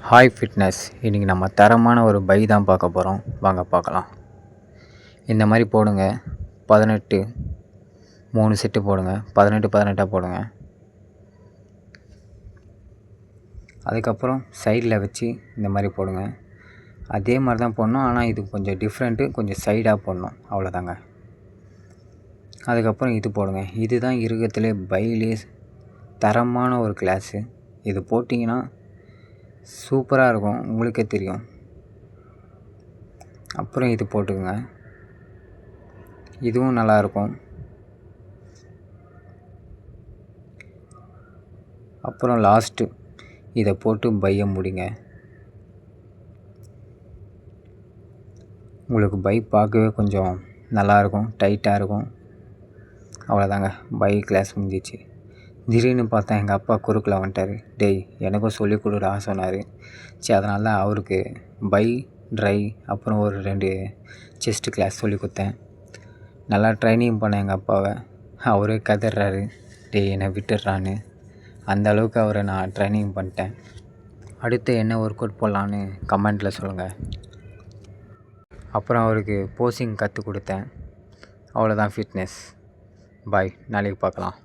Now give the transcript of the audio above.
Hi fitness. இன்றைக்கி நம்ம தரமான ஒரு பை தான் பார்க்க போகிறோம். வாங்க பார்க்கலாம். இந்த மாதிரி போடுங்க. 18 3 செட்டு போடுங்க. 18 போடுங்க. அதுக்கப்புறம் சைடில் வச்சு இந்த மாதிரி போடுங்க. அதே மாதிரி தான் போடணும், ஆனால் இது கொஞ்சம் டிஃப்ரெண்ட்டு, கொஞ்சம் சைடாக போடணும், அவ்வளோதாங்க. அதுக்கப்புறம் இது போடுங்க. இதுதான் இருக்கிறதுலே பைலே தரமான ஒரு கிளாஸு. இது போட்டிங்கன்னா சூப்பராக இருக்கும், உங்களுக்கே தெரியும். அப்புறம் இது போட்டுக்குங்க. இதுவும் நல்லாயிருக்கும். அப்புறம் லாஸ்ட்டு இதை போட்டு பையை முடிங்க. உங்களுக்கு பை பார்க்கவே கொஞ்சம் நல்லாயிருக்கும், டைட்டாக இருக்கும். அவ்வளோதாங்க, பை கிளாஸ் முடிஞ்சிச்சு. திடீர்னு பார்த்தா எங்கள் அப்பா குறுக்கில் வந்துட்டார். டேய், எனக்கும் சொல்லிக் கொடுடா சொன்னார். சரி, அதனால தான் அவருக்கு பை, ட்ரை, அப்புறம் ஒரு 2 செஸ்ட்டு கிளாஸ் சொல்லி கொடுத்தேன். நல்லா ட்ரைனிங் பண்ணேன் எங்கள் அப்பாவை. அவரே கதறாரு, டேய் என்னை விட்டுடுறான்னு. அந்த அளவுக்கு அவரை நான் ட்ரைனிங் பண்ணிட்டேன். அடுத்து என்ன ஒர்க் அவுட் போடலான்னு கமெண்ட்டில் சொல்லுங்கள். அப்புறம் அவருக்கு போஸிங் கற்றுக் கொடுத்தேன். அவ்வளோதான் ஃபிட்னஸ். பாய், நாளைக்கு பார்க்கலாம்.